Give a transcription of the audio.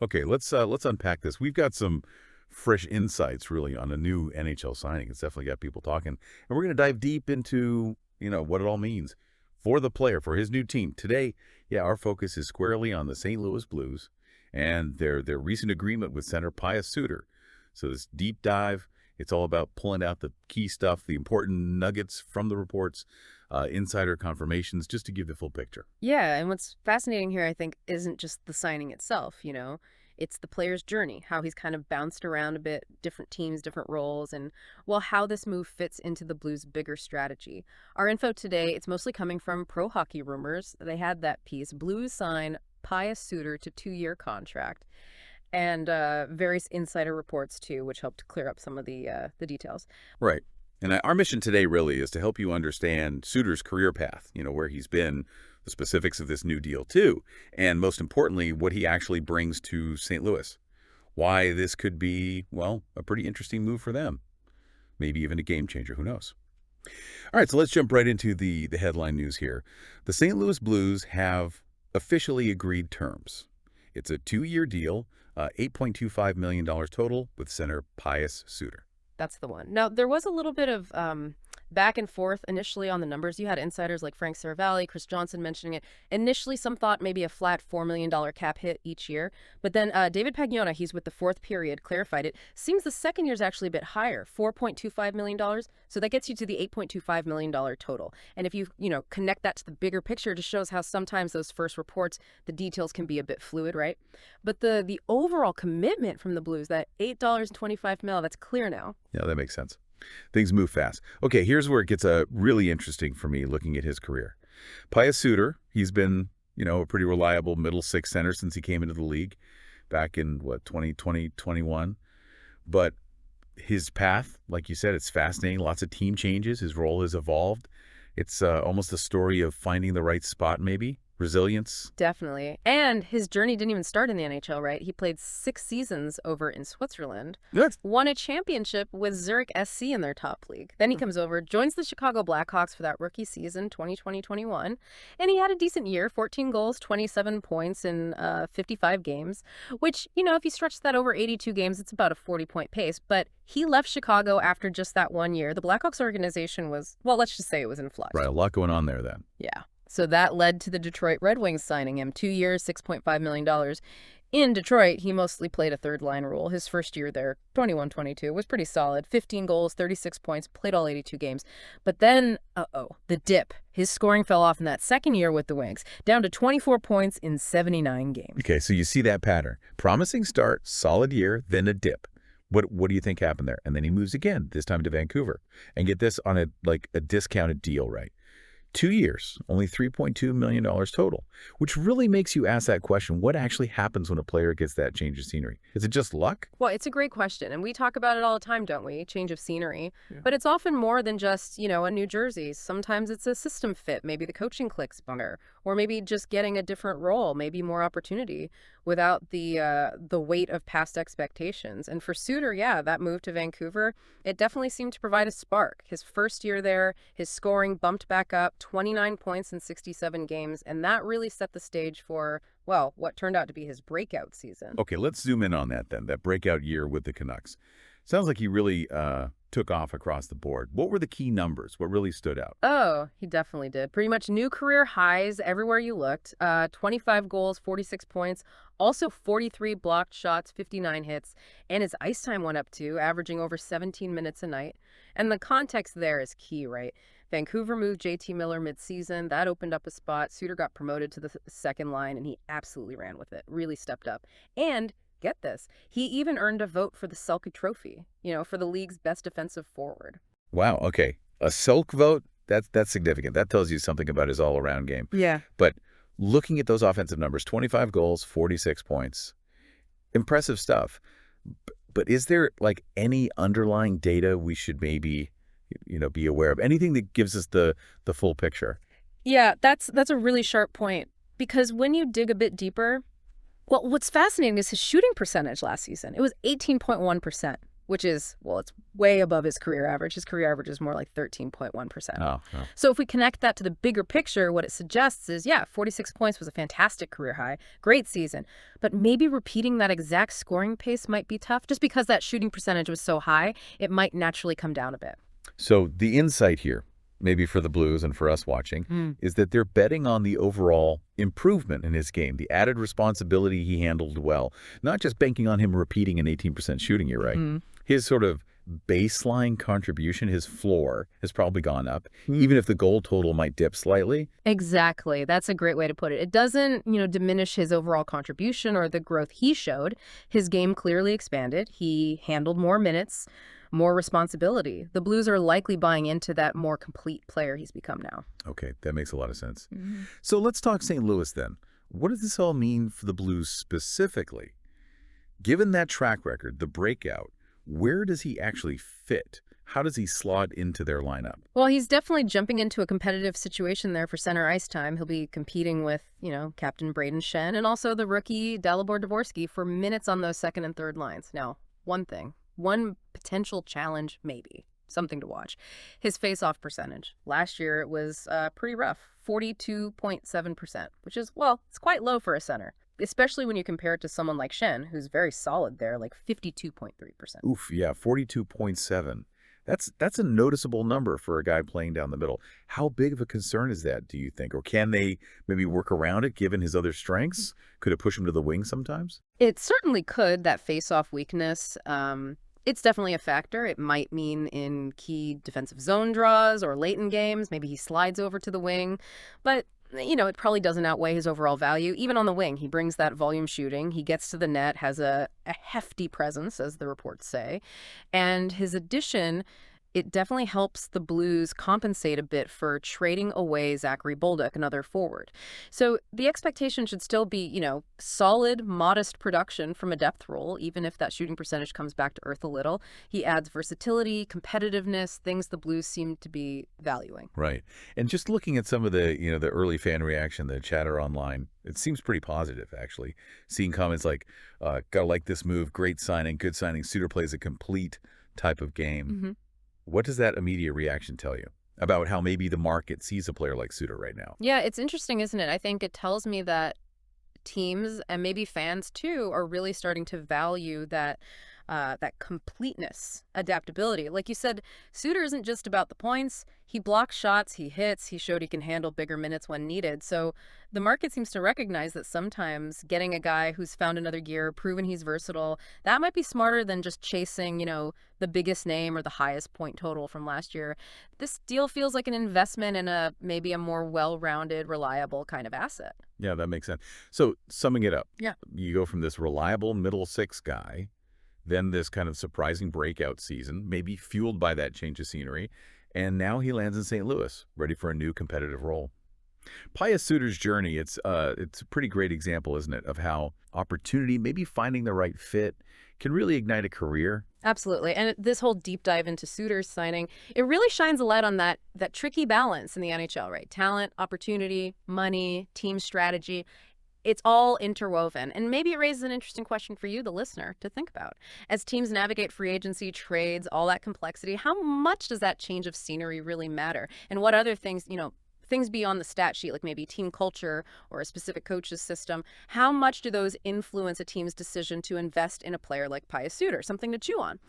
Okay, let's unpack this. We've got some fresh insights really on a new NHL signing. It's definitely got people talking. And we're going to dive deep into, what it all means for the player, for his new team. Today, yeah, our focus is squarely on the St. Louis Blues and their recent agreement with center Pius Suter. So this deep dive, it's all about pulling out the key stuff, the important nuggets from the reports, insider confirmations, just to give the full picture. Yeah, and what's fascinating here, I think, isn't just the signing itself. It's the player's journey, how he's kind of bounced around a bit, different teams, different roles, and, well, how this move fits into the Blues' bigger strategy. Our info today, it's mostly coming from Pro Hockey Rumors. They had that piece, Blues sign Pius Suter to 2-year contract, and various insider reports, too, which helped clear up some of the details. Right. And our mission today really is to help you understand Suter's career path, where he's been, the specifics of this new deal too, and most importantly, what he actually brings to St. Louis. Why this could be, well, a pretty interesting move for them. Maybe even a game changer, who knows? All right, so let's jump right into the headline news here. The St. Louis Blues have officially agreed terms. It's a 2-year deal, $8.25 million total with center Pius Suter. That's the one. Now, there was a little bit of back and forth initially on the numbers. You had insiders like Frank Saravalli, Chris Johnson mentioning it. Initially, some thought maybe a flat $4 million cap hit each year. But then David Pagnotta, he's with the fourth period, clarified it. Seems the second year is actually a bit higher, $4.25 million. So that gets you to the $8.25 million total. And if you connect that to the bigger picture, it just shows how sometimes those first reports, the details can be a bit fluid, right? But the overall commitment from the Blues, that $8.25 million, that's clear now. Yeah, that makes sense. Things move fast. Okay, here's where it gets really interesting for me looking at his career. Pius Suter, he's been, a pretty reliable middle six center since he came into the league back in, 2020, 21. But his path, like you said, it's fascinating. Lots of team changes. His role has evolved. It's almost a story of finding the right spot, maybe. Resilience. Definitely. And his journey didn't even start in the NHL, right? He played 6 seasons over in Switzerland, Good. won a championship with Zurich SC in their top league. Then he comes over, joins the Chicago Blackhawks for that rookie season, 2020-21, and he had a decent year, 14 goals, 27 points in 55 games, which, if you stretch that over 82 games, it's about a 40-point pace. But he left Chicago after just that 1 year. The Blackhawks organization was, well, let's just say it was in flux. Right, a lot going on there then. Yeah. So that led to the Detroit Red Wings signing him. 2 years, $6.5 million. In Detroit, he mostly played a third-line role. His first year there, 21-22, was pretty solid. 15 goals, 36 points, played all 82 games. But then, the dip. His scoring fell off in that second year with the Wings, down to 24 points in 79 games. Okay, so you see that pattern. Promising start, solid year, then a dip. What do you think happened there? And then he moves again, this time to Vancouver. And get this on a discounted deal, right? 2 years, only $3.2 million total, which really makes you ask that question. What actually happens when a player gets that change of scenery? Is it just luck? Well, it's a great question, and we talk about it all the time, don't we? Change of scenery. Yeah. But it's often more than just, a new jersey. Sometimes it's a system fit. Maybe the coaching clicks better, or maybe just getting a different role, maybe more opportunity without the weight of past expectations. And for Suter, yeah, that move to Vancouver, it definitely seemed to provide a spark. His first year there, his scoring bumped back up, 29 points in 67 games, and that really set the stage for, well, what turned out to be his breakout season. Okay, let's zoom in on that then, that breakout year with the Canucks. Sounds like he really took off across the board. What were the key numbers? What really stood out? Oh, he definitely did. Pretty much new career highs everywhere you looked. 25 goals, 46 points, also 43 blocked shots, 59 hits, and his ice time went up too, averaging over 17 minutes a night. And the context there is key, right? Vancouver moved JT Miller midseason. That opened up a spot. Suter got promoted to the second line, and he absolutely ran with it, really stepped up. And get this, he even earned a vote for the Selke Trophy, for the league's best defensive forward. Wow, okay. A Selke vote? That's significant. That tells you something about his all-around game. Yeah. But looking at those offensive numbers, 25 goals, 46 points, impressive stuff. But is there any underlying data we should maybe be aware of? Anything that gives us the full picture? Yeah, that's a really sharp point, because when you dig a bit deeper, well, what's fascinating is his shooting percentage last season. It was 18.1%. which is, well, it's way above his career average. His career average is more like 13.1%. Oh, oh. So if we connect that to the bigger picture, what it suggests is, yeah, 46 points was a fantastic career high, great season. But maybe repeating that exact scoring pace might be tough. Just because that shooting percentage was so high, it might naturally come down a bit. So the insight here, maybe for the Blues and for us watching, is that they're betting on the overall improvement in his game, the added responsibility he handled well, not just banking on him repeating an 18% shooting, you're right. His sort of baseline contribution, his floor, has probably gone up, even if the goal total might dip slightly. Exactly. That's a great way to put it. It doesn't, diminish his overall contribution or the growth he showed. His game clearly expanded. He handled more minutes, more responsibility. The Blues are likely buying into that more complete player he's become now. Okay, that makes a lot of sense. So let's talk St. Louis then. What does this all mean for the Blues specifically? Given that track record, the breakout, where does he actually fit? How does he slot into their lineup? Well, he's definitely jumping into a competitive situation there for center ice time. He'll be competing with, Captain Braden Shen and also the rookie Dalibor Dvorsky for minutes on those second and third lines. Now, one potential challenge maybe, something to watch. His face-off percentage. Last year it was pretty rough, 42.7%, which is, well, it's quite low for a center, especially when you compare it to someone like Shen, who's very solid there, like 52.3%. Oof, yeah, 42.7. That's a noticeable number for a guy playing down the middle. How big of a concern is that, do you think? Or can they maybe work around it given his other strengths? Could it push him to the wing sometimes? It certainly could, that face-off weakness. It's definitely a factor. It might mean in key defensive zone draws or late in games, maybe he slides over to the wing. But it probably doesn't outweigh his overall value. Even on the wing, he brings that volume shooting. He gets to the net, has a hefty presence, as the reports say. And his addition, it definitely helps the Blues compensate a bit for trading away Zachary Bolduc, another forward. So the expectation should still be, solid, modest production from a depth role, even if that shooting percentage comes back to earth a little. He adds versatility, competitiveness, things the Blues seem to be valuing. Right. And just looking at some of the, the early fan reaction, the chatter online, it seems pretty positive, actually. Seeing comments like, gotta like this move, great signing, good signing, Suter plays a complete type of game. What does that immediate reaction tell you about how maybe the market sees a player like Suter right now? Yeah, it's interesting, isn't it? I think it tells me that teams and maybe fans too are really starting to value that completeness, adaptability. Like you said, Suter isn't just about the points. He blocks shots, he hits, he showed he can handle bigger minutes when needed. So the market seems to recognize that sometimes getting a guy who's found another gear, proven he's versatile, that might be smarter than just chasing, the biggest name or the highest point total from last year. This deal feels like an investment in maybe a more well-rounded, reliable kind of asset. Yeah, that makes sense. So summing it up, Yeah. you go from this reliable middle six guy, then this kind of surprising breakout season, maybe fueled by that change of scenery, and now he lands in St. Louis, ready for a new competitive role. Pius Suter's journey, it's a pretty great example, isn't it, of how opportunity, maybe finding the right fit, can really ignite a career. Absolutely. And this whole deep dive into Suter's signing, it really shines a light on that tricky balance in the NHL, right? Talent, opportunity, money, team strategy. It's all interwoven. And maybe it raises an interesting question for you, the listener, to think about. As teams navigate free agency, trades, all that complexity, how much does that change of scenery really matter? And what other things, things beyond the stat sheet, like maybe team culture or a specific coach's system, how much do those influence a team's decision to invest in a player like Pius Suter? Something to chew on.